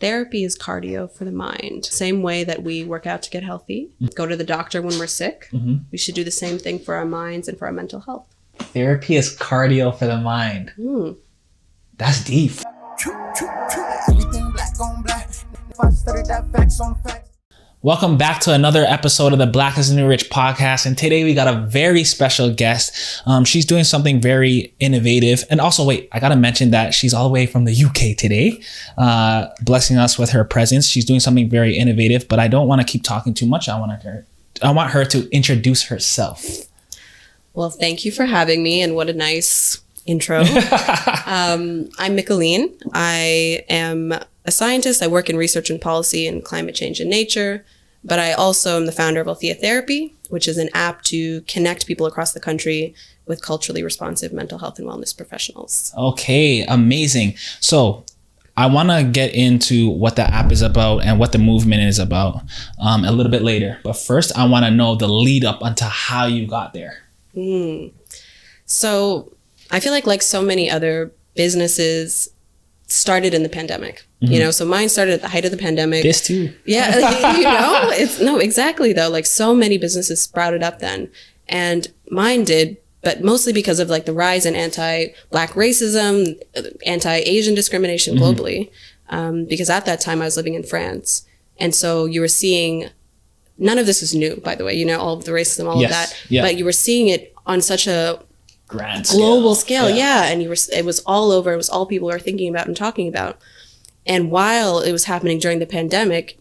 therapy is cardio for the mind. Same way that we work out to get healthy, go to the doctor when we're sick, we should do the same thing for our minds and for our mental health. Therapy is cardio for the mind. That's deep. Welcome back to another episode of the Black is the New Rich podcast. And today we got a very special guest. She's doing something very innovative. And also, wait, I got to mention that she's all the way from the UK today, blessing us with her presence. She's doing something very innovative, but I don't want to keep talking too much. I want her to introduce herself. Well, thank you for having me. And what a nice intro. I'm Micheline. I am a scientist. I work in research and policy and climate change and nature. But I also am the founder of Althea Therapy, which is an app to connect people across the country with culturally responsive mental health and wellness professionals. Okay, amazing. So I want to get into what the app is about and what the movement is about a little bit later. But first, I want to know the lead up onto how you got there. So I feel like so many other businesses started in the pandemic. You know, so mine started at the height of the pandemic. This too. Yeah, exactly though. So many businesses sprouted up then, and mine did, but mostly because of the rise in anti-Black racism, anti-Asian discrimination globally. Because at that time I was living in France, and so you were seeing, none of this is new, by the way. All of the racism, all of that, but you were seeing it on such a grand global scale, and it was all over. It was all people were thinking about and talking about. And while it was happening during the pandemic,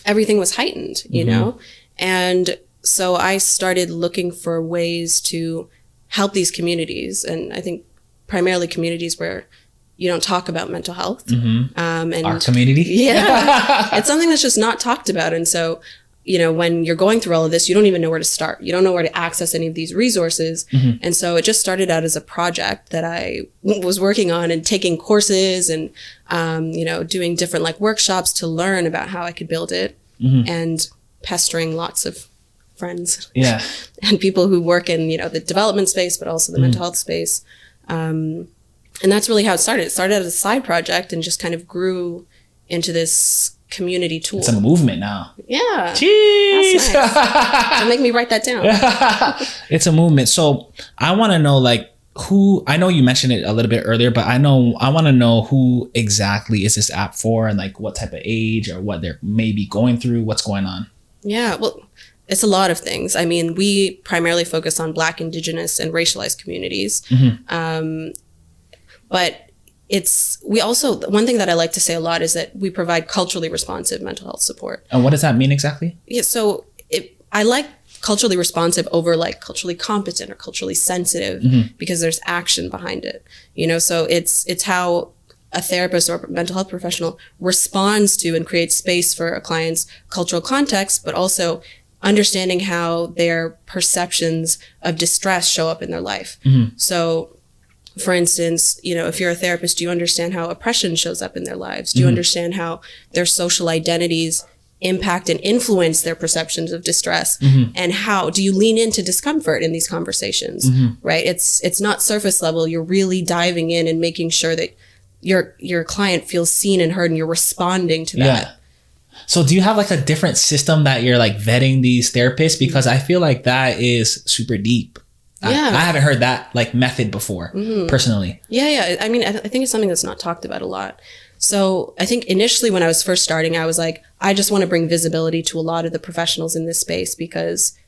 everything was heightened, you know? And so I started looking for ways to help these communities. And I think primarily communities where you don't talk about mental health. And our community. It's something that's just not talked about. And so, when you're going through all of this, you don't even know where to start. You don't know where to access any of these resources. And so it just started out as a project that I was working on and taking courses and, doing different workshops to learn about how I could build it and pestering lots of friends and people who work in, the development space, but also the mental health space. And that's really how it started. It started as a side project and just kind of grew into this community tool. It's a movement now. Yeah. Jeez. That's nice. So make me write that down. It's a movement. So I want to know who, I know you mentioned it a little bit earlier, but I want to know who exactly is this app for and what type of age or what they're maybe going through, what's going on. Yeah, well, it's a lot of things. I mean, we primarily focus on Black, Indigenous, and racialized communities. But we also, one thing that I like to say a lot is that we provide culturally responsive mental health support. And what does that mean exactly? Yeah, so I like culturally responsive over culturally competent or culturally sensitive because there's action behind it. So it's how a therapist or a mental health professional responds to and creates space for a client's cultural context, but also understanding how their perceptions of distress show up in their life. So for instance, if you're a therapist, do you understand how oppression shows up in their lives? Do you understand how their social identities impact and influence their perceptions of distress? And how do you lean into discomfort in these conversations, right? It's not surface level. You're really diving in and making sure that your client feels seen and heard and you're responding to that. Yeah. So do you have a different system that you're vetting these therapists? Because I feel that is super deep. I haven't heard that method before personally. Yeah. I mean, I think it's something that's not talked about a lot. So I think initially when I was first starting, I was I just want to bring visibility to a lot of the professionals in this space because,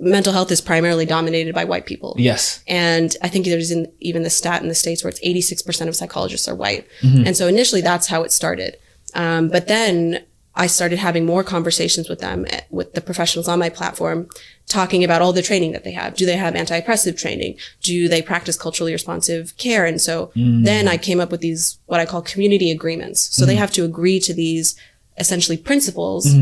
mental health is primarily dominated by white people. Yes. And I think there's even the stat in the States where it's 86% of psychologists are white. And so initially that's how it started. But then I started having more conversations with them, with the professionals on my platform, talking about all the training that they have. Do they have anti-oppressive training? Do they practice culturally responsive care? And so then I came up with these, what I call community agreements. So they have to agree to these essentially principles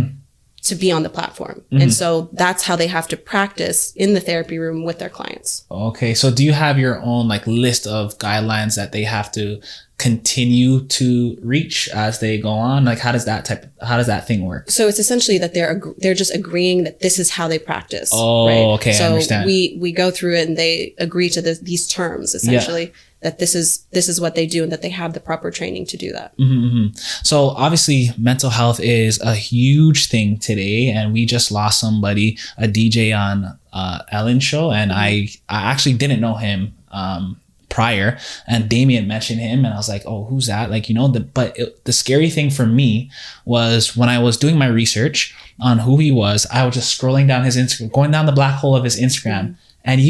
to be on the platform. And so that's how they have to practice in the therapy room with their clients. Okay. So do you have your own list of guidelines that they have to continue to reach as they go on? How does that thing work? So it's essentially that they're just agreeing that this is how they practice. Oh, right? Okay. So I understand. we go through it and they agree to these terms essentially that this is what they do and that they have the proper training to do that. So obviously mental health is a huge thing today, and we just lost somebody, a DJ on Ellen's show, and I actually didn't know him prior, and Damien mentioned him, and I was like, oh, who's that? Like, you know, the scary thing for me was when I was doing my research on who he was, I was just scrolling down his Instagram, going down the black hole of his Instagram, and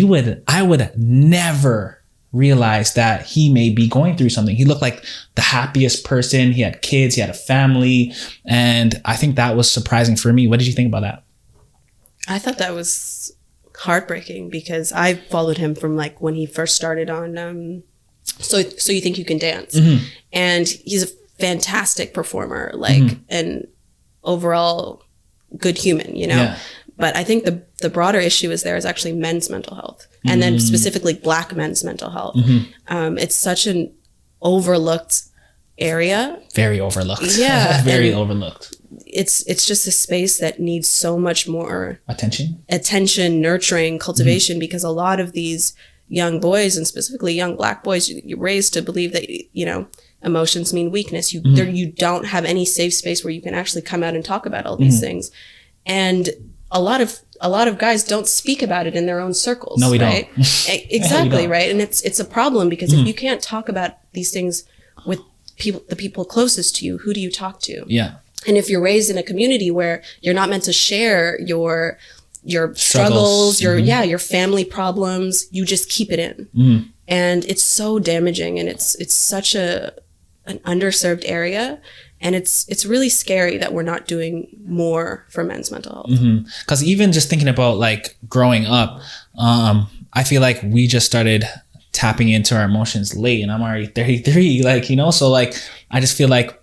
I would never realize that he may be going through something. He looked like the happiest person. He had kids, he had a family, and I think that was surprising for me. What did you think about that? I thought that was heartbreaking because I followed him from like when he first started on So You Think You Can Dance, and he's a fantastic performer, like an overall good human, you know. Yeah. But I think the broader issue is actually men's mental health, and then specifically Black men's mental health. It's such an overlooked area. Very overlooked. Yeah. Very overlooked. It's just a space that needs so much more attention, nurturing, cultivation, because a lot of these young boys, and specifically young Black boys, you're raised to believe that, you know, emotions mean weakness. You don't have any safe space where you can actually come out and talk about all these things. And a lot of guys don't speak about it in their own circles. No, we don't. Exactly, right? And it's a problem because if you can't talk about these things with the people closest to you, who do you talk to? Yeah. And if you're raised in a community where you're not meant to share your struggles, your family problems, you just keep it in. And it's so damaging, and it's such an underserved area. And it's really scary that we're not doing more for men's mental health. Because even just thinking about like growing up, I feel like we just started tapping into our emotions late, and I'm already 33, like, you know, so like I just feel like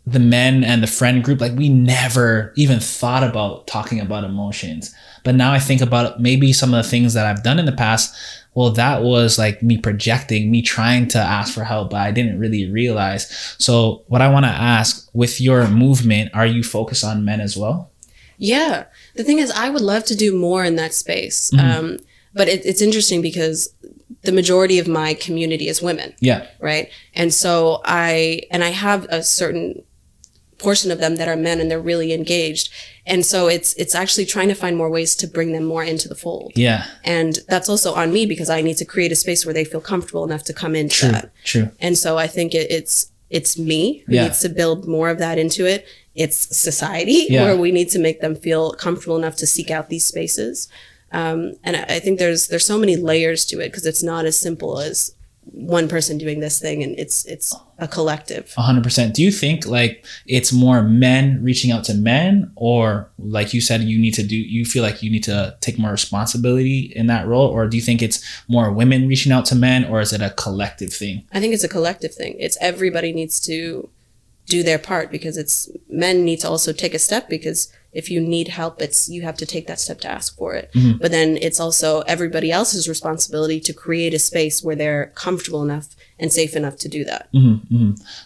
the men and the friend group, like we never even thought about talking about emotions. But now I think about maybe some of the things that I've done in the past. Well, that was like me projecting, me trying to ask for help, but I didn't really realize. So what I want to ask, with your movement, are you focused on men as well? Yeah. The thing is, I would love to do more in that space. But it's interesting because the majority of my community is women. Yeah. Right. And so I have a certain portion of them that are men, and they're really engaged. And so it's actually trying to find more ways to bring them more into the fold. Yeah. And that's also on me because I need to create a space where they feel comfortable enough to come into that. True. And so I think it's me who needs to build more of that into it. It's society where we need to make them feel comfortable enough to seek out these spaces. And I think there's so many layers to it because it's not as simple as one person doing this thing, and it's a collective. 100%. Do you think like it's more men reaching out to men, or like you said, you feel like you need to take more responsibility in that role, or do you think it's more women reaching out to men, or is it a collective thing? I think it's a collective thing. It's everybody needs to do their part, because men need to also take a step, because if you need help, you have to take that step to ask for it. But then it's also everybody else's responsibility to create a space where they're comfortable enough and safe enough to do that.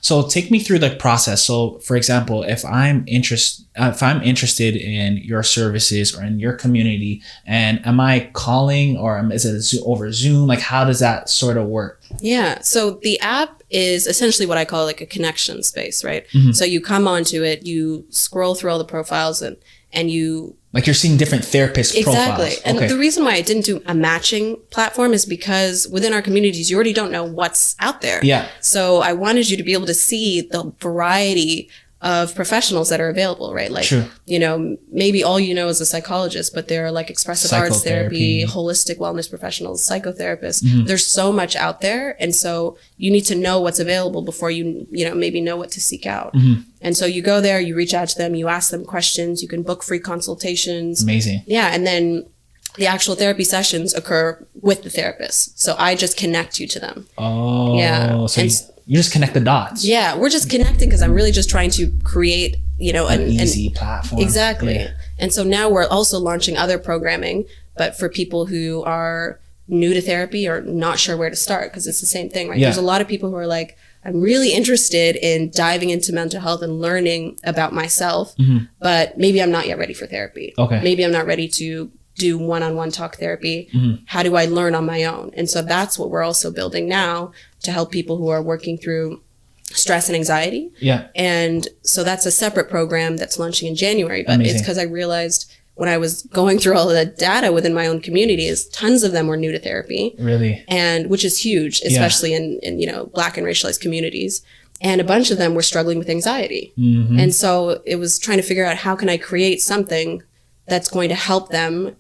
So take me through the process. So for example, if I'm interested in your services or in your community, and am I calling, or is it over Zoom? Like, how does that sort of work? Yeah. So the app is essentially what I call like a connection space, right? So you come onto it, you scroll through all the profiles, and you... Like you're seeing different therapist profiles. Exactly. And the reason why I didn't do a matching platform is because within our communities, you already don't know what's out there. Yeah. So I wanted you to be able to see the variety of professionals that are available, right? Like, you know, maybe all you know is a psychologist, but there are like expressive arts therapy, holistic wellness professionals, psychotherapists. There's so much out there. And so you need to know what's available before you maybe know what to seek out. And so you go there, you reach out to them, you ask them questions, you can book free consultations. Amazing. Yeah. And then the actual therapy sessions occur with the therapist. So I just connect you to them. Oh, yeah. So you just connect the dots. Yeah, we're just connecting because I'm really just trying to create, an easy platform. Exactly. Yeah. And so now we're also launching other programming, but for people who are new to therapy or not sure where to start, because it's the same thing, right? Yeah. There's a lot of people who are like, I'm really interested in diving into mental health and learning about myself, but maybe I'm not yet ready for therapy. Okay. Maybe I'm not ready to do one-on-one talk therapy? How do I learn on my own? And so that's what we're also building now to help people who are working through stress and anxiety. Yeah. And so that's a separate program that's launching in January. But Amazing. it's because I realized when I was going through all of the data within my own communities, tons of them were new to therapy. Really? And which is huge, especially in Black and racialized communities. And a bunch of them were struggling with anxiety. And so it was trying to figure out, how can I create something that's going to help them,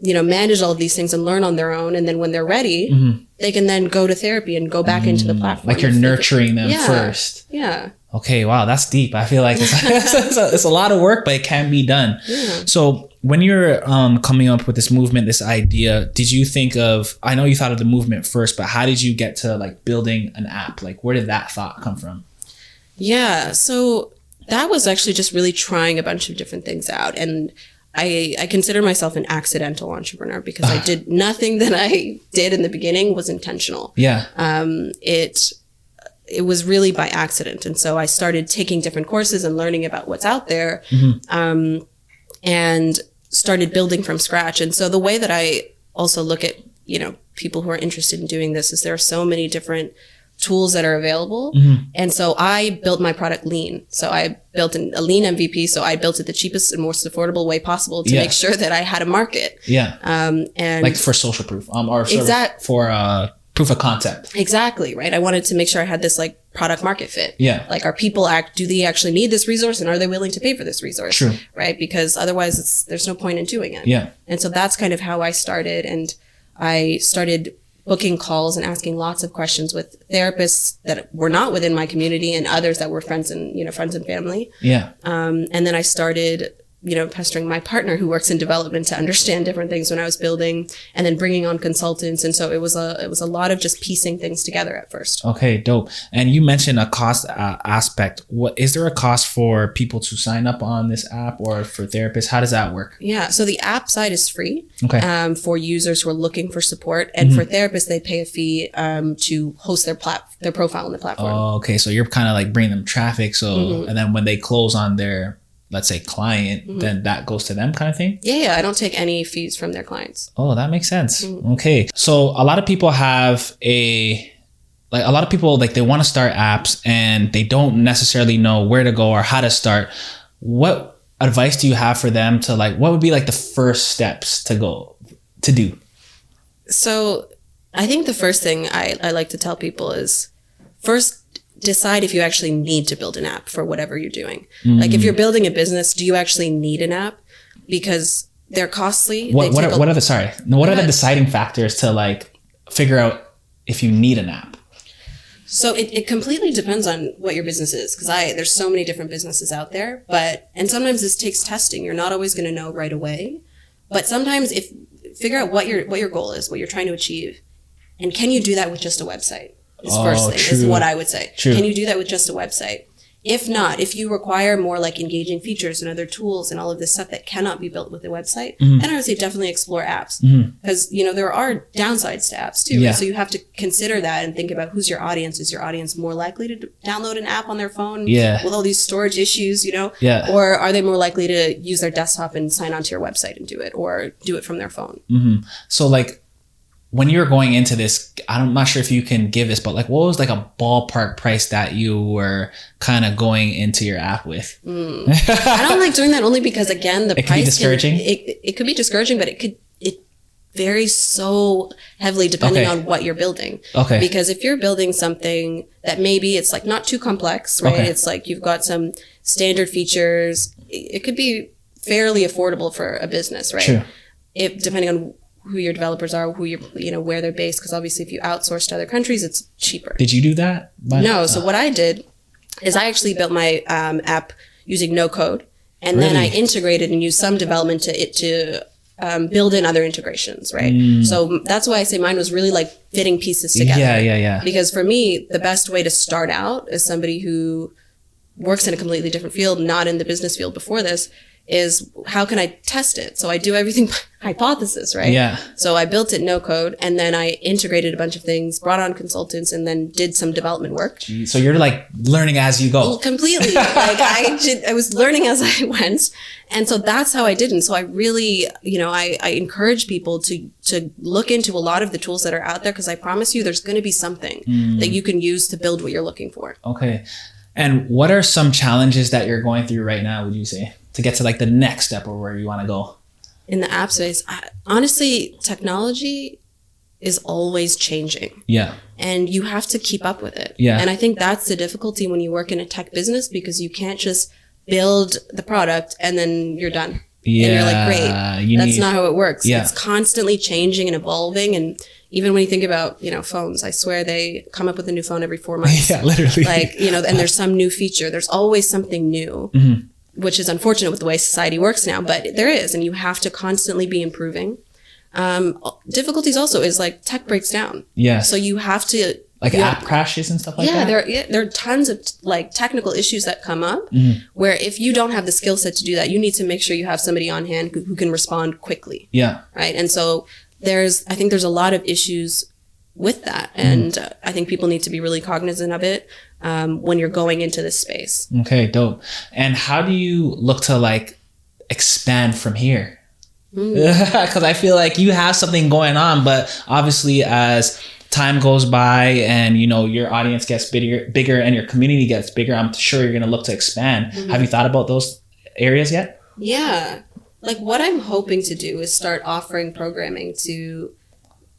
manage all of these things and learn on their own. And then when they're ready, they can then go to therapy and go back into the platform. Like you're nurturing them first. Yeah. Okay, wow, that's deep. I feel like it's a lot of work, but it can be done. Yeah. So when you're coming up with this movement, this idea, did you think of, I know you thought of the movement first, but how did you get to like building an app? Like where did that thought come from? Yeah, so that was actually just really trying a bunch of different things out. And I consider myself an accidental entrepreneur because I did nothing that I did in the beginning was intentional. Yeah. It was really by accident. And so I started taking different courses and learning about what's out there, and started building from scratch. And so the way that I also look at, people who are interested in doing this is there are so many different tools that are available. And so I built my product lean. So I built a lean MVP. So I built it the cheapest and most affordable way possible to make sure that I had a market. Yeah. And like for social proof, or for proof of concept. Exactly. Right. I wanted to make sure I had this like product market fit. Yeah. Like, do they actually need this resource, and are they willing to pay for this resource? True. Right. Because otherwise there's no point in doing it. Yeah. And so that's kind of how I started. And I started booking calls and asking lots of questions with therapists that were not within my community and others that were friends and family. Yeah. And then I started, pestering my partner who works in development to understand different things when I was building, and then bringing on consultants. And so it was a lot of just piecing things together at first. Okay, dope. And you mentioned a cost aspect. Is there a cost for people to sign up on this app, or for therapists? How does that work? Yeah. So the app side is free. Okay. For users who are looking for support, and for therapists, they pay a fee to host their profile on the platform. Oh, okay. So you're kind of like bringing them traffic. So, and then when they close on their, let's say, client, then that goes to them, kind of thing? Yeah. I don't take any fees from their clients. Oh, that makes sense. Okay. So a lot of people they want to start apps and they don't necessarily know where to go or how to start. What advice do you have for them to what would be like the first steps to do? So I think the first thing I like to tell people is, first, decide if you actually need to build an app for whatever you're doing. Like if you're building a business, do you actually need an app? Because they're costly. What are the deciding factors to figure out if you need an app? So it completely depends on what your business is, because there's so many different businesses out there, and sometimes this takes testing. You're not always going to know right away, but sometimes figure out what your goal is, what you're trying to achieve, and can you do that with just a website? First thing is what I would say. True. Can you do that with just a website? If not, if you require more engaging features and other tools and all of this stuff that cannot be built with a website, then I would say definitely explore apps, because there are downsides to apps too. Yeah. So you have to consider that and think about who's your audience. Is your audience more likely to download an app on their phone with all these storage issues, or are they more likely to use their desktop and sign onto your website and do it, or do it from their phone? So when you were going into this, I'm not sure if you can give this, but what was a ballpark price that you were kind of going into your app with? I don't like doing that, only because, again, the price can be discouraging. It could be discouraging, but it varies so heavily depending on what you're building. Okay. Because if you're building something that maybe it's not too complex, right? Okay. It's you've got some standard features. It could be fairly affordable for a business, right? True. Depending on who your developers are, where they're based, because obviously if you outsource to other countries, it's cheaper. Did you do that? No. So what I did is I actually built my app using no code, and then I integrated and used some development to build in other integrations, right? So that's why I say mine was really fitting pieces together. Yeah. Because for me, the best way to start out as somebody who works in a completely different field, not in the business field before this, is how can I test it? So I do everything by hypothesis, right? Yeah. So I built it no code, and then I integrated a bunch of things, brought on consultants, and then did some development work. So you're like learning as you go. Completely. Like I was learning as I went. And so that's how I did. And so I really, I encourage people to look into a lot of the tools that are out there, because I promise you there's going to be something that you can use to build what you're looking for. Okay. And what are some challenges that you're going through right now, would you say, to get to like the next step or where you want to go? In the app space, honestly, technology is always changing. Yeah. And you have to keep up with it. Yeah. And I think that's the difficulty when you work in a tech business, because you can't just build the product and then you're done. Yeah. And you're like, great. That's not how it works. Yeah. It's constantly changing and evolving. And even when you think about, phones, I swear they come up with a new phone every 4 months. Yeah, literally. Like, and there's some new feature. There's always something new. Mm-hmm. Which is unfortunate with the way society works now, but there is, and you have to constantly be improving. Difficulties also is like tech breaks down. Yeah. So you have to app crashes and stuff like that. There are tons of like technical issues that come up where if you don't have the skill set to do that, you need to make sure you have somebody on hand who can respond quickly. Yeah. Right. And so I think there's a lot of issues with that, and I think people need to be really cognizant of it when you're going into this space. Okay, dope. And how do you look to like expand from here? Because I feel like you have something going on, but obviously as time goes by and your audience gets bigger and your community gets bigger, I'm sure you're going to look to expand. Have you thought about those areas yet? Yeah. Like what I'm hoping to do is start offering programming to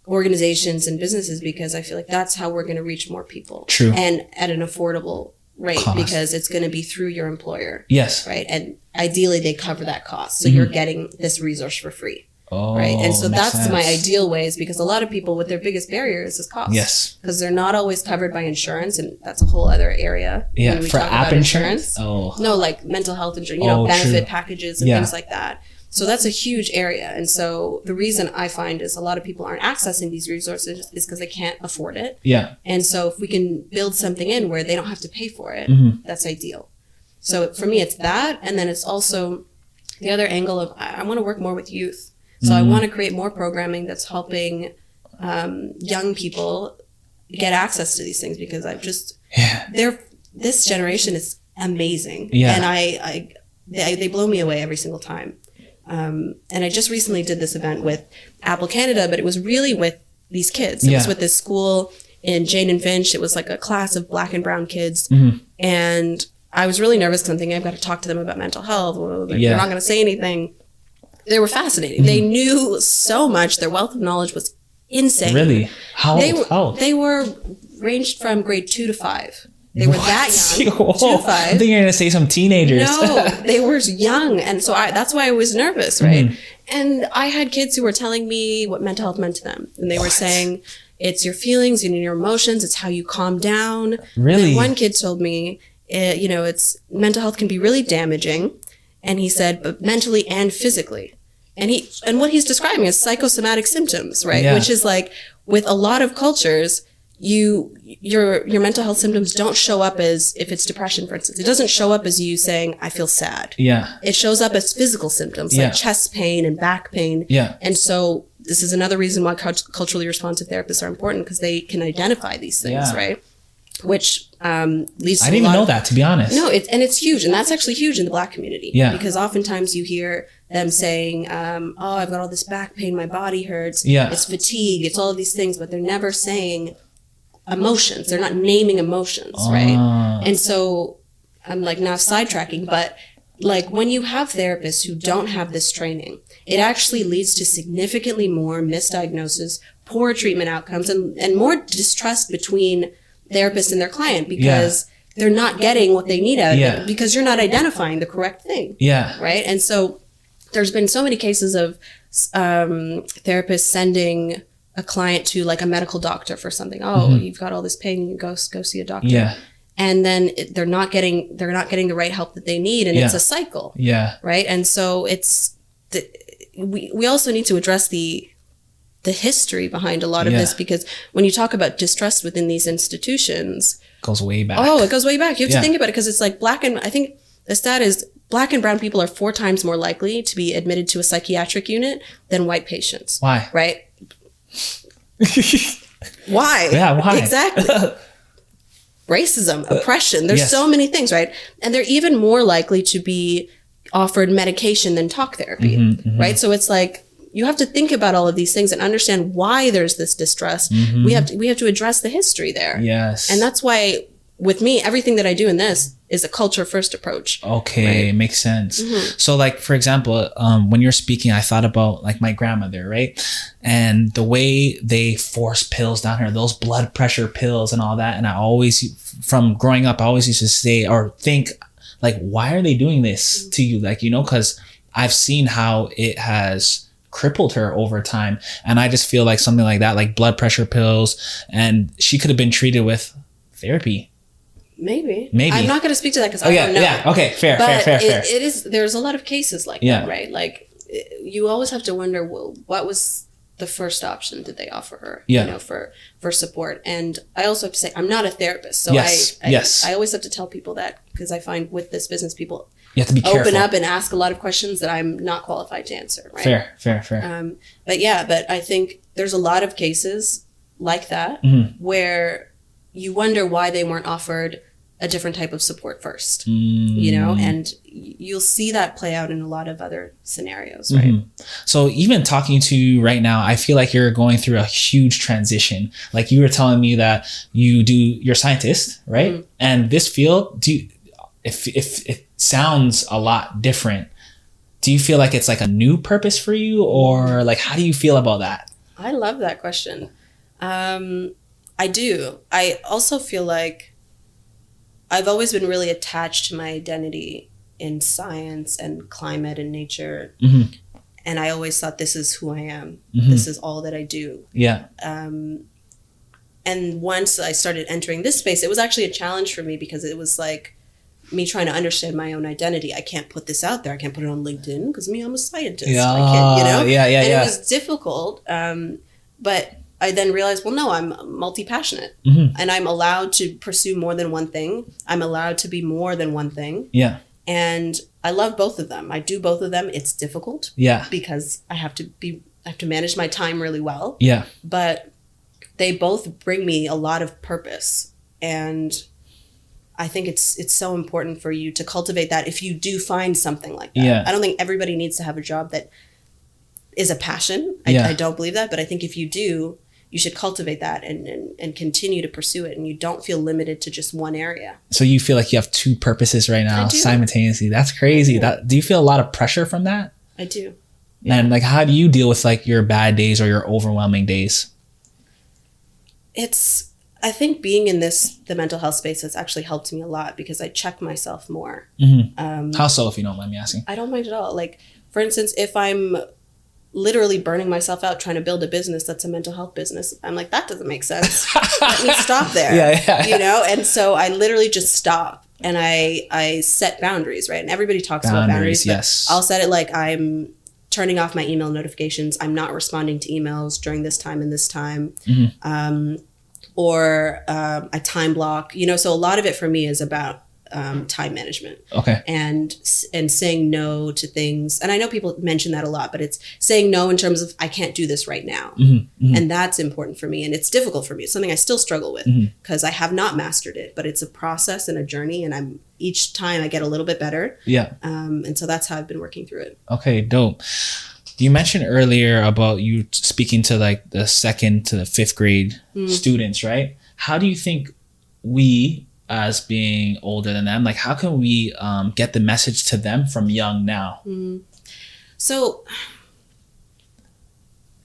organizations and businesses, because I feel like that's how we're going to reach more people. True. And at an affordable rate, cost. Because it's going to be through your employer. Yes. Right. And ideally they cover that cost. So you're getting this resource for free. Oh, right. And so that's sense. my ideal ways, because a lot of people with their biggest barriers is cost. Yes. Because they're not always covered by insurance, and that's a whole other area. Yeah. When we For talk app about insurance? Oh. No, like mental health insurance, benefit packages and things like that. So that's a huge area. And so the reason I find is a lot of people aren't accessing these resources is because they can't afford it. Yeah. And so if we can build something in where they don't have to pay for it, that's ideal. So for me, it's that. And then it's also the other angle of I want to work more with youth. So I want to create more programming that's helping young people get access to these things, because this generation is amazing. Yeah. And they blow me away every single time. And I just recently did this event with Apple Canada, but it was really with these kids. It was with this school in Jane and Finch. It was like a class of Black and brown kids. And I was really nervous because I'm thinking I've got to talk to them about mental health. They're not going to say anything. They were fascinating. They knew so much. Their wealth of knowledge was insane. Really? How old? They were ranged from grade 2 to 5. They were that young. 2 to 5. I think you're going to say some teenagers. No, they were young. And so that's why I was nervous, right? And I had kids who were telling me what mental health meant to them. And they were saying, it's your feelings and your emotions. It's how you calm down. Really? And one kid told me, it's mental health can be really damaging. And he said, but mentally and physically. And what he's describing is psychosomatic symptoms, right? Yeah. Which is like, with a lot of cultures, your mental health symptoms don't show up as, if it's depression, for instance, it doesn't show up as you saying, I feel sad. Yeah. It shows up as physical symptoms like chest pain and back pain. Yeah. And so this is another reason why culturally responsive therapists are important, because they can identify these things, right? Which leads to I didn't even know that, to be honest. No, it's huge. And that's actually huge in the Black community. Yeah. Because oftentimes you hear them saying, I've got all this back pain, my body hurts. Yeah. It's fatigue, it's all of these things, but they're never saying emotions. They're not naming emotions, right? And so I'm like now sidetracking, but like when you have therapists who don't have this training, it actually leads to significantly more misdiagnosis, poor treatment outcomes, and more distrust between therapist and their client, because they're not getting what they need out of it, because you're not identifying the correct thing. Yeah. Right. And so there's been so many cases of therapists sending a client to like a medical doctor for something. You've got all this pain, you go see a doctor. Yeah. And then they're not getting the right help that they need, and it's a cycle. Yeah. Right. And so we also need to address the history behind a lot of this, because when you talk about distrust within these institutions, it goes way back. It goes way back. You have to think about it, because it's like I think the stat is Black and brown people are 4 times more likely to be admitted to a psychiatric unit than white patients. Why? Right? Why? Yeah, why? Exactly. Racism, oppression. There's so many things, right? And they're even more likely to be offered medication than talk therapy, right? So it's like, you have to think about all of these things and understand why there's this distrust. We have to address the history there. Yes. And that's why with me, everything that I do in this is a culture first approach. Okay, right? Makes sense. So like, for example, when you're speaking, I thought about like my grandmother, right? And the way they force pills down her, those blood pressure pills and all that. And I always, from growing up, I always used to say or think like, why are they doing this to you? Like, you know, because I've seen how it has crippled her over time. And I just feel like something like that, like blood pressure pills, and she could have been treated with therapy. Maybe. I'm not going to speak to that because I don't know. Yeah. Okay. Fair. It is. There's a lot of cases like that, right? Like you always have to wonder, well, what was the first option did they offer her? You know, for support. And I also have to say, I'm not a therapist, so I always have to tell people that, because I find with this business, people you have to be careful. Open up and ask a lot of questions that I'm not qualified to answer. Right? Fair. But I think there's a lot of cases like that where you wonder why they weren't offered a different type of support first, you know, and you'll see that play out in a lot of other scenarios, right? So even talking to you right now, I feel like you're going through a huge transition. Like you were telling me that you're a scientist, right? And this field, if it sounds a lot different, do you feel like it's like a new purpose for you, or like, how do you feel about that? I love that question. I do. I also feel like I've always been really attached to my identity in science and climate and nature. And I always thought, this is who I am. This is all that I do. Yeah. And once I started entering this space, it was actually a challenge for me, because it was like me trying to understand my own identity. I can't put this out there. I can't put it on LinkedIn because I'm a scientist. Yeah. I can't, you know? And it was difficult. But I then realized, well, no, I'm multi-passionate and I'm allowed to pursue more than one thing. I'm allowed to be more than one thing. Yeah. And I love both of them. I do both of them. It's difficult. Yeah. Because I have to manage my time really well. Yeah. But they both bring me a lot of purpose. And I think it's so important for you to cultivate that if you do find something like that. Yeah. I don't think everybody needs to have a job that is a passion. I don't believe that. But I think if you do, you should cultivate that and continue to pursue it. And you don't feel limited to just one area. So you feel like you have 2 purposes right now simultaneously. That's crazy. Do you feel a lot of pressure from that? I do. Yeah. And like, how do you deal with like your bad days or your overwhelming days? I think being in the mental health space has actually helped me a lot, because I check myself more. How so, if you don't mind me asking? I don't mind at all. Like, for instance, if I'm literally burning myself out trying to build a business that's a mental health business, I'm like, that doesn't make sense. Let me stop there. You know? And so I literally just stop and I set boundaries, right? And everybody talks about boundaries, but I'll set it like, I'm turning off my email notifications. I'm not responding to emails during this time and this time. Or I time block, you know, so a lot of it for me is about time management. Okay. And saying no to things. And I know people mention that a lot, but it's saying no in terms of, I can't do this right now. And that's important for me. And it's difficult for me. It's something I still struggle with, because I have not mastered it, but it's a process and a journey. And each time I get a little bit better. Yeah. And so that's how I've been working through it. Okay, dope. You mentioned earlier about you speaking to like the 2nd to the 5th grade students, right? How do you think we, as being older than them, like how can we get the message to them from young now? So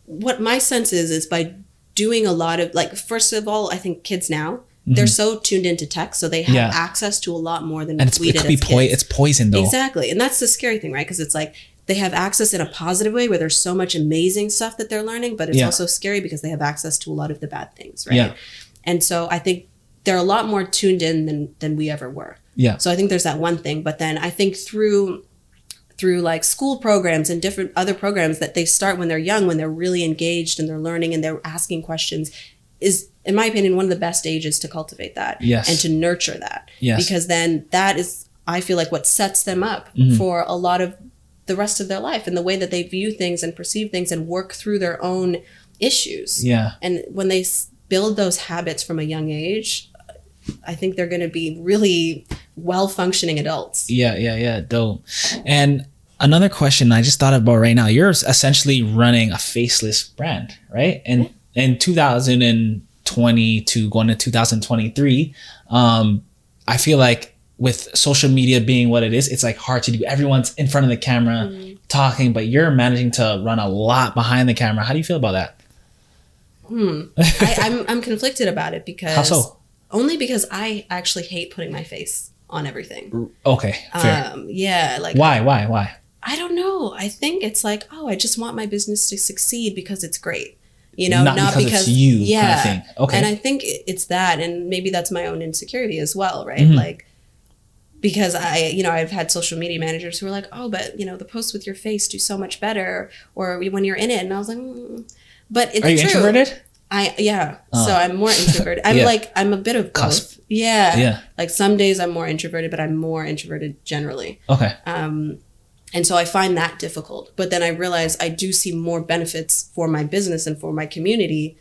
what my sense is by doing a lot of, like, first of all, I think kids now, they're so tuned into tech, so they have access to a lot more than we did as kids. It's poison though. Exactly. And that's the scary thing, right? Because it's like, they have access in a positive way where there's so much amazing stuff that they're learning, but it's also scary because they have access to a lot of the bad things, right? Yeah. And so I think they're a lot more tuned in than we ever were. Yeah. So I think there's that one thing, but then I think through like school programs and different other programs that they start when they're young, when they're really engaged and they're learning and they're asking questions, is, in my opinion, one of the best ages to cultivate that and to nurture that. Yes. Because then that is I feel like what sets them up for a lot of the rest of their life and the way that they view things and perceive things and work through their own issues. Yeah. And when they build those habits from a young age, I think they're going to be really well-functioning adults. Yeah. Dope. And another question I just thought about right now, you're essentially running a faceless brand, right? And in 2022 going to 2023, I feel like with social media being what it is, it's like hard to do. Everyone's in front of the camera talking, but you're managing to run a lot behind the camera. How do you feel about that? I'm conflicted about it because How so? Only because I actually hate putting my face on everything. Okay, fair. Yeah, like Why? I don't know. I think it's like, oh, I just want my business to succeed because it's great. You know, not because it's you kind of thing. Okay. And I think it's that, and maybe that's my own insecurity as well, right? Like, because I've had social media managers who are like, oh, but the posts with your face do so much better, or when you're in it, and I was like, but it's true. Are you introverted? So I'm more introverted. I'm a bit of both. Cusp. Yeah. Like some days I'm more introverted, but I'm more introverted generally. Okay. And so I find that difficult. But then I realize I do see more benefits for my business and for my community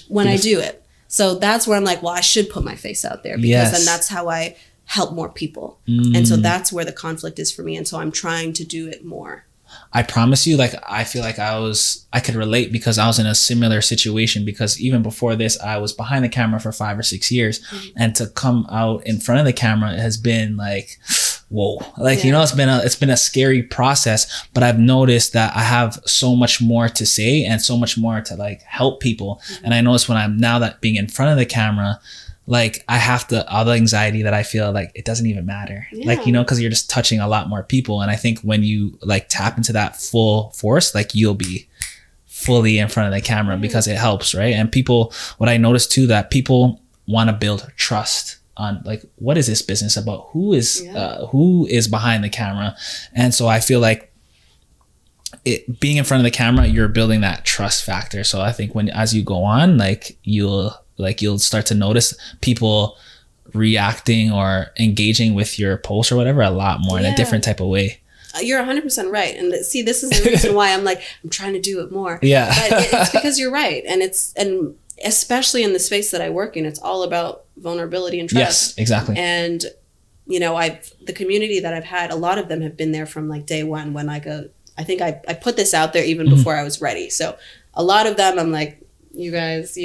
when I do it. So that's where I'm like, well, I should put my face out there because then that's how I help more people. And so that's where the conflict is for me. And so I'm trying to do it more. I promise you, like, I feel like I could relate because I was in a similar situation, because even before this, I was behind the camera for 5 or 6 years, and to come out in front of the camera has been like, whoa, like, it's been a scary process, but I've noticed that I have so much more to say and so much more to like help people. And I notice when I'm now that being in front of the camera, like I have all the anxiety that I feel, like it doesn't even matter. Like, because you're just touching a lot more people. And I think when you like tap into that full force, like you'll be fully in front of the camera because it helps, right? And people, what I noticed too, that people want to build trust on like, what is this business about? Who is behind the camera? And so I feel like being in front of the camera, you're building that trust factor. So I think as you go on, like you'll start to notice people reacting or engaging with your post or whatever a lot more in a different type of way. You're 100% right. And see, this is the reason why I'm trying to do it more. Yeah. But it's because you're right. And especially in the space that I work in, it's all about vulnerability and trust. Yes, exactly. And, the community that I've had, a lot of them have been there from like day one when I think I put this out there even before I was ready. So a lot of them, I'm like, you guys,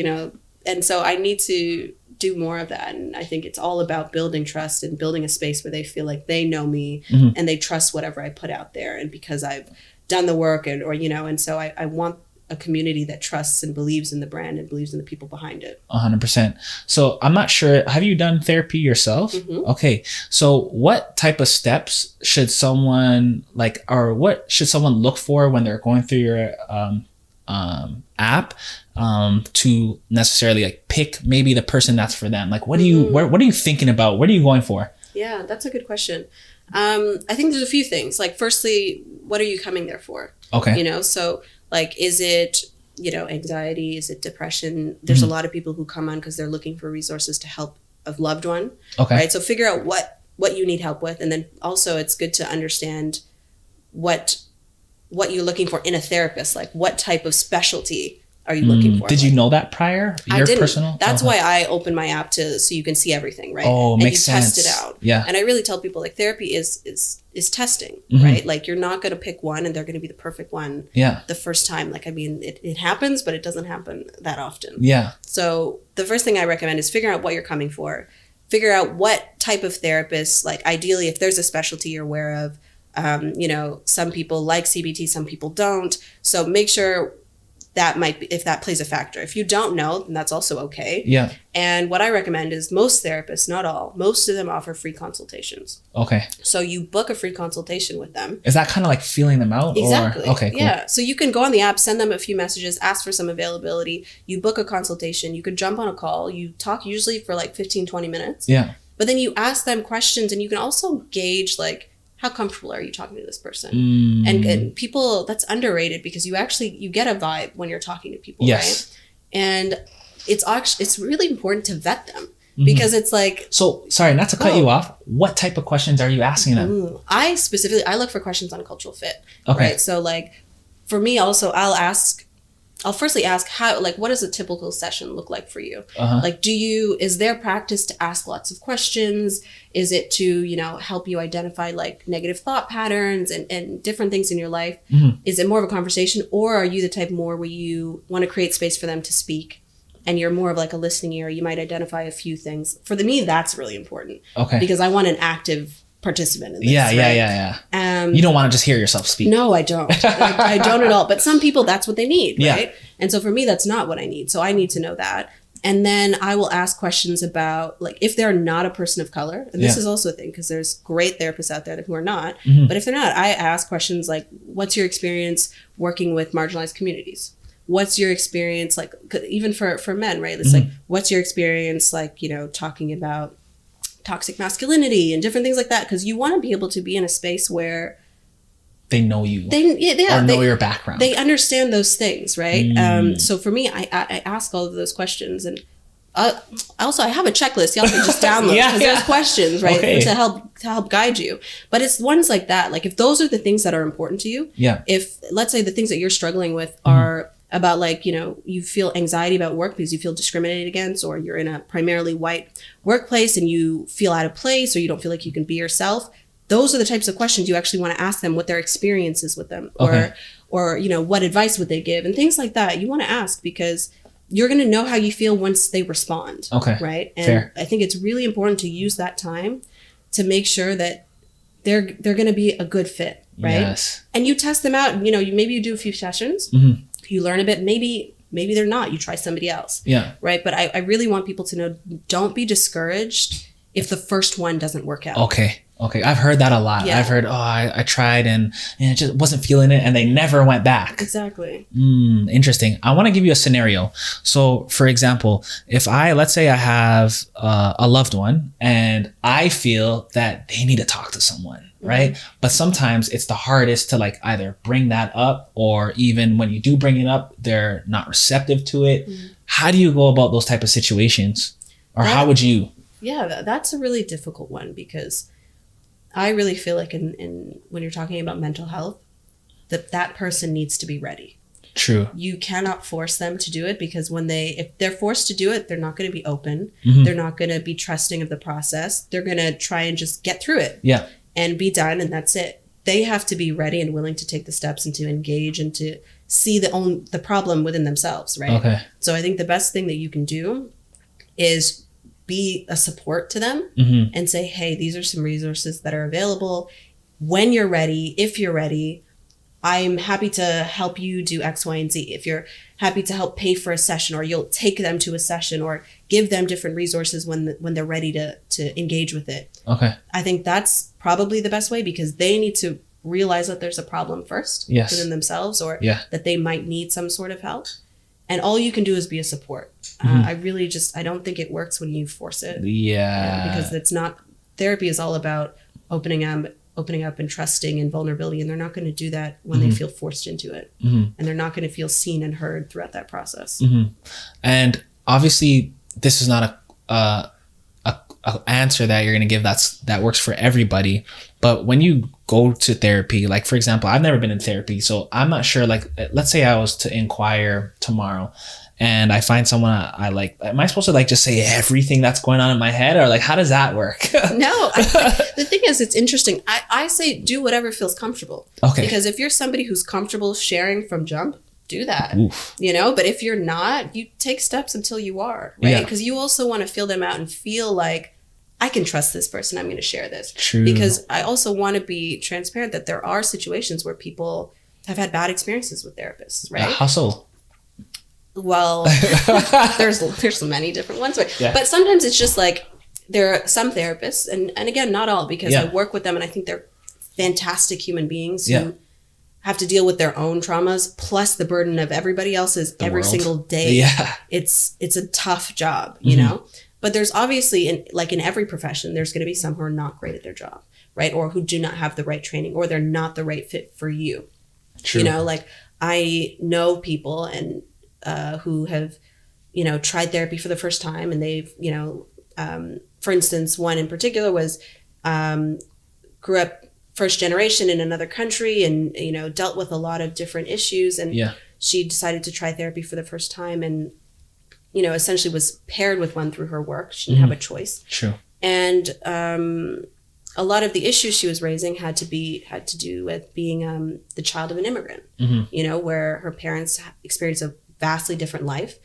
and so I need to do more of that. And I think it's all about building trust and building a space where they feel like they know me and they trust whatever I put out there. And because I've done the work and so I want a community that trusts and believes in the brand and believes in the people behind it. 100%. So I'm not sure, have you done therapy yourself? Okay. So what type of steps should someone what should someone look for when they're going through your app to necessarily like pick maybe the person that's for them? Like what are you thinking about? What are you going for? Yeah, that's a good question. I think there's a few things. Like firstly, what are you coming there for? Okay. So like, is it, anxiety? Is it depression? There's a lot of people who come on because they're looking for resources to help a loved one. Okay. Right. So figure out what you need help with. And then also it's good to understand what you're looking for in a therapist. Like what type of specialty are you looking for? Did you know that prior? I didn't. That's why I opened my app so you can see everything, right? Oh, and makes sense. Test it out. Yeah. And I really tell people like therapy is testing, right? Like you're not going to pick one and they're going to be the perfect one the first time. Like, I mean, it happens, but it doesn't happen that often. Yeah. So the first thing I recommend is figure out what you're coming for. Figure out what type of therapist, like ideally if there's a specialty you're aware of, some people like CBT, some people don't. So make sure that might be, if that plays a factor. If you don't know, then that's also okay. Yeah. And what I recommend is most therapists, not all, most of them offer free consultations. Okay. So you book a free consultation with them. Is that kind of like feeling them out? Exactly. Or? Okay, cool. Yeah. So you can go on the app, send them a few messages, ask for some availability. You book a consultation. You could jump on a call. You talk usually for like 15, 20 minutes. Yeah. But then you ask them questions and you can also gauge like, how comfortable are you talking to this person? And people, that's underrated because you get a vibe when you're talking to people, right? And it's really important to vet them because it's like... So, sorry, not to cut you off. What type of questions are you asking them? I look for questions on cultural fit. Okay. Right? So like, for me also, I'll firstly ask how, like, what does a typical session look like for you? Like, is there practice to ask lots of questions? Is it to, you know, help you identify like negative thought patterns and different things in your life? Is it more of a conversation, or are you the type more where you want to create space for them to speak and you're more of like a listening ear? You might identify a few things. For me, that's really important. Okay. Because I want an active participant in this. Yeah. You don't want to just hear yourself speak. No, I don't. I don't at all. But some people, that's what they need, right? And so for me, that's not what I need. So I need to know that. And then I will ask questions about, like, if they're not a person of color, and this is also a thing, because there's great therapists out there who are not, but if they're not, I ask questions like, what's your experience working with marginalized communities? What's your experience, like, even for men, right? It's like, what's your experience, like, you know, talking about toxic masculinity and different things like that, because you want to be able to be in a space where they know you, or know your background. They understand those things, right? So for me, I ask all of those questions, and also I have a checklist y'all can just download because there's questions, right, to help guide you. But it's ones like that, like if those are the things that are important to you, if let's say the things that you're struggling with are about, like, you know, you feel anxiety about work because you feel discriminated against, or you're in a primarily white workplace and you feel out of place, or you don't feel like you can be yourself. Those are the types of questions you actually want to ask them, what their experience is with them, or, you know, what advice would they give, and things like that. You want to ask because you're going to know how you feel once they respond. Right. And I think it's really important to use that time to make sure that they're going to be a good fit. Right. And you test them out, you know, maybe you do a few sessions, you learn a bit, maybe they're not, you try somebody else. Right. But I really want people to know, don't be discouraged if the first one doesn't work out. Okay. I've heard that a lot. I've heard, I tried and it just wasn't feeling it, and they never went back. Exactly. Interesting. I want to give you a scenario. So for example, if let's say I have a loved one and I feel that they need to talk to someone, right? But sometimes it's the hardest to, like, either bring that up, or even when you do bring it up, they're not receptive to it. How do you go about those type of situations? Or how would you? Yeah, that's a really difficult one, because I really feel like in when you're talking about mental health, that person needs to be ready. True. You cannot force them to do it, because if they're forced to do it, they're not going to be open. They're not going to be trusting of the process. They're going to try and just get through it. And be done, and that's it. They have to be ready and willing to take the steps and to engage and to see the problem within themselves, right? So I think the best thing that you can do is be a support to them and say, hey, these are some resources that are available. When you're ready, if you're ready, I'm happy to help you do X, Y, and Z. If you're happy to help pay for a session, or you'll take them to a session, or give them different resources when they're ready to engage with it. I think that's probably the best way, because they need to realize that there's a problem first within themselves, or that they might need some sort of help. And all you can do is be a support. I really I don't think it works when you force it. Because it's not, therapy is all about opening up and trusting and vulnerability. And they're not going to do that when they feel forced into it. And they're not going to feel seen and heard throughout that process. And obviously this is not a answer that you're going to give that works for everybody. But when you go to therapy, like, for example, I've never been in therapy, so I'm not sure, like, let's say I was to inquire tomorrow and I find someone I like, am I supposed to, like, just say everything that's going on in my head, or, like, how does that work? No, the thing is, it's interesting. I say do whatever feels comfortable. Because if you're somebody who's comfortable sharing from jump, do that. You know, but if you're not, you take steps until you are, right? Because you also want to feel them out and feel like, I can trust this person, I'm going to share this. True. Because I also want to be transparent that there are situations where people have had bad experiences with therapists, right? Hustle. Well, there's many different ones, but sometimes it's just like, there are some therapists, and again, not all, because I work with them and I think they're fantastic human beings who have to deal with their own traumas, plus the burden of everybody else's every single day. It's a tough job, you know? But there's obviously, in every profession, there's going to be some who are not great at their job, right? Or who do not have the right training, or they're not the right fit for you. True. You know, like, I know people who have, you know, tried therapy for the first time, and they've, you know, For instance, one in particular was grew up first generation in another country and, you know, dealt with a lot of different issues. And she decided to try therapy for the first time and, you know, essentially was paired with one through her work. She didn't have a choice. True. And a lot of the issues she was raising had to do with being the child of an immigrant, you know, where her parents experienced a vastly different life.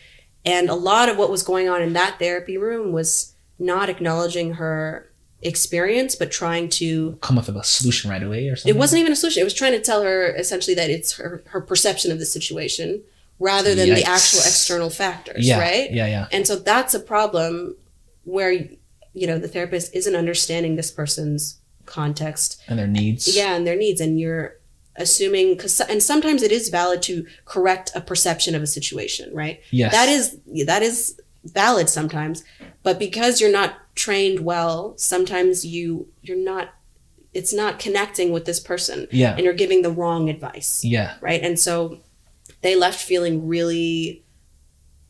And a lot of what was going on in that therapy room was not acknowledging her experience, but trying to come up with a solution right away or something. It wasn't even a solution. It was trying to tell her essentially that it's her perception of the situation rather than the actual external factors, right? Yeah. And so that's a problem where, you know, the therapist isn't understanding this person's context. And their needs. Yeah, and their needs. And you're assuming, and sometimes it is valid to correct a perception of a situation, right? Yes. That is valid sometimes. But because you're not trained well, sometimes it's not connecting with this person. Yeah. And you're giving the wrong advice. Yeah. Right. And so they left feeling really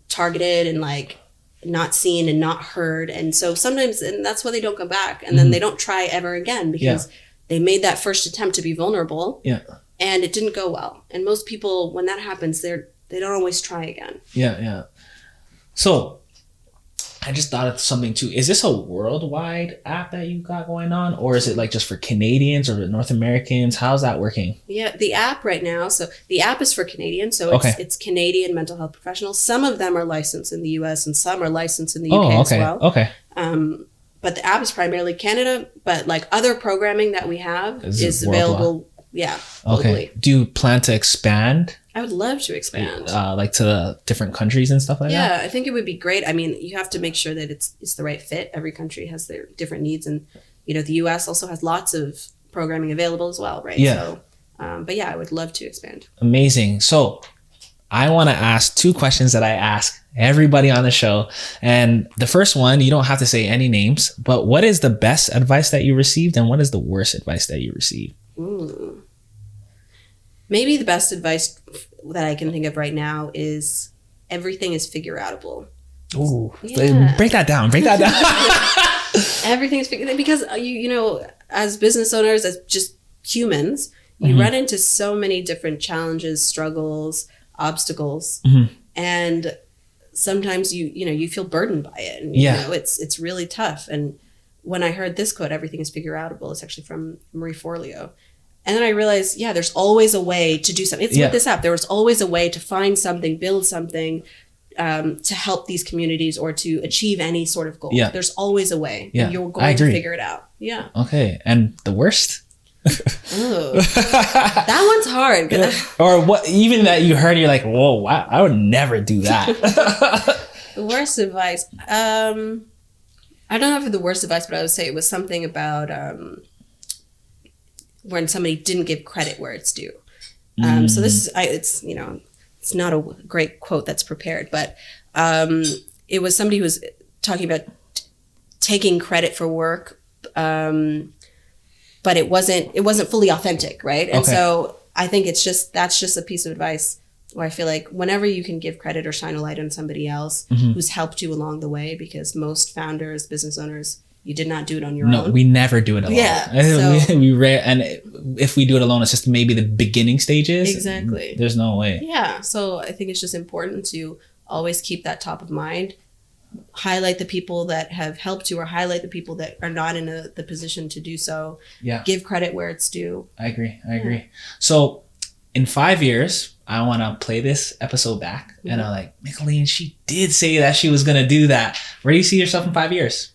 targeted and like not seen and not heard. And so sometimes, and that's why they don't come back. And then they don't try ever again because they made that first attempt to be vulnerable. Yeah. And it didn't go well. And most people, when that happens, they don't always try again. Yeah. Yeah. So I just thought of something too. Is this a worldwide app that you got going on, or is it like just for Canadians or North Americans? How's that working? Yeah, the app right now. So the app is for Canadians. So it's Canadian mental health professionals. Some of them are licensed in the US and some are licensed in the UK as well. Okay. But the app is primarily Canada. But like other programming that we have is available. Yeah. Okay. Do you plan to expand? I would love to expand. Like to the different countries and stuff like that? Yeah, I think it would be great. I mean, you have to make sure that it's the right fit. Every country has their different needs. And, you know, the US also has lots of programming available as well, right? Yeah. So, but yeah, I would love to expand. Amazing. So I want to ask 2 questions that I ask everybody on the show. And the first one, you don't have to say any names, but what is the best advice that you received and what is the worst advice that you received? Ooh. Maybe the best advice that I can think of right now is everything is figure outable. Ooh, break that down. Everything is because you know, as business owners, as just humans, you run into so many different challenges, struggles, obstacles, and sometimes you feel burdened by it, and you know, it's really tough. And when I heard this quote, "Everything is figure outable," it's actually from Marie Forleo. And then I realized, there's always a way to do something. It's with this app. There was always a way to find something, build something to help these communities or to achieve any sort of goal. Yeah. There's always a way. Yeah. And you're going to figure it out. Yeah. Okay. And the worst? Ooh. That one's hard. Or what? Even that you heard, you're like, whoa, wow, I would never do that. The worst advice. I don't know if the worst advice, but I would say it was something about when somebody didn't give credit where it's due. So this is, it's not a great quote that's prepared, but it was somebody who was talking about taking credit for work, but it wasn't fully authentic, right? And so I think that's just a piece of advice where I feel like whenever you can give credit or shine a light on somebody else who's helped you along the way, because most founders, business owners, you did not do it on your own. No, we never do it alone. Yeah. So, and if we do it alone, it's just maybe the beginning stages. Exactly. There's no way. Yeah. So I think it's just important to always keep that top of mind. Highlight the people that have helped you or highlight the people that are not in the position to do so. Yeah. Give credit where it's due. I agree. So in 5 years, I want to play this episode back and I'm like, Micheline, she did say that she was going to do that. Where do you see yourself in 5 years?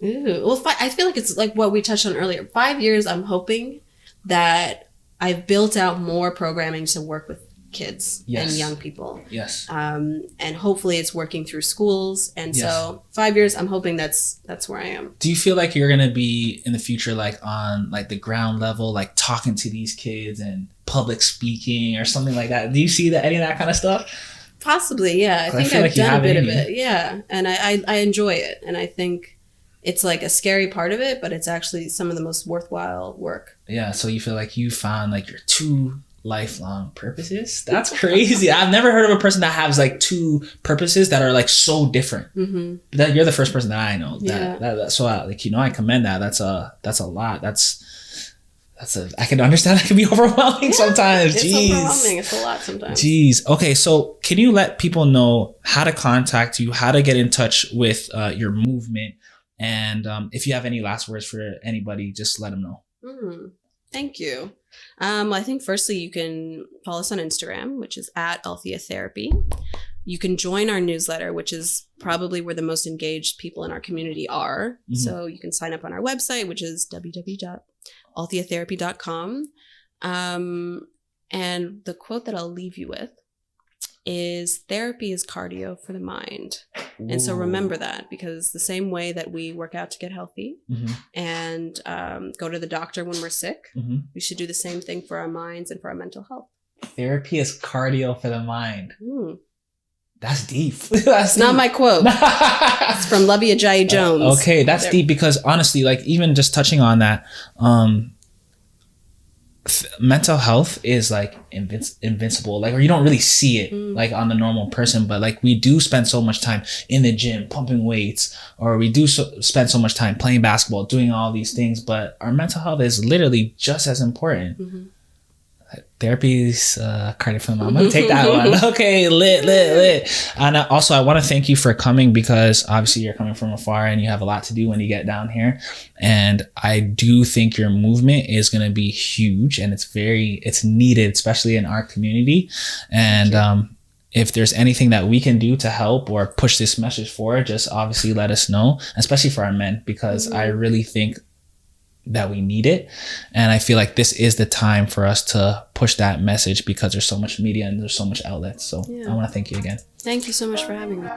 Ooh, well, I feel like it's like what we touched on earlier. 5 years, I'm hoping that I've built out more programming to work with kids and young people. Yes. And hopefully it's working through schools. And so 5 years, I'm hoping that's where I am. Do you feel like you're going to be in the future, like on like the ground level, like talking to these kids and public speaking or something like that? Do you see any of that kind of stuff? Possibly, yeah. I think I've done a bit of it. Yeah. And I enjoy it. And I think it's like a scary part of it, but it's actually some of the most worthwhile work. Yeah. So you feel like you found like your two lifelong purposes. That's crazy. I've never heard of a person that has like two purposes that are like so different. That you're the first person that I know. So I commend that. That's a lot. I can understand that can be overwhelming sometimes. It's Jeez. overwhelming. It's a lot sometimes. Jeez. Okay, so can you let people know how to contact you, how to get in touch with your movement, and if you have any last words for anybody, just let them know. Thank you. I think firstly, you can follow us on Instagram, which is @AltheaTherapy. You can join our newsletter, which is probably where the most engaged people in our community are. So you can sign up on our website, which is www.altheatherapy.com. And the quote that I'll leave you with is, therapy is cardio for the mind. Ooh. And so remember that, because the same way that we work out to get healthy and go to the doctor when we're sick, we should do the same thing for our minds and for our mental health. Therapy is cardio for the mind. That's deep. That's not my quote. It's from Lovey Ajayi Jones. Okay, that's deep, because honestly, like even just touching on that, mental health is like invincible, like, or you don't really see it like on the normal person, but like we do spend so much time in the gym pumping weights, or we do spend so much time playing basketball, doing all these things, but our mental health is literally just as important. Therapy's cardio for the mind. I'm gonna take that one. Okay, lit. And also, I want to thank you for coming, because obviously you're coming from afar and you have a lot to do when you get down here. And I do think your movement is gonna be huge, and it's needed, especially in our community. And if there's anything that we can do to help or push this message forward, just obviously let us know, especially for our men, because I really think that we need it. And I feel like this is the time for us to push that message, because there's so much media and there's so much outlets. So I want to thank you again. Thank you so much for having me.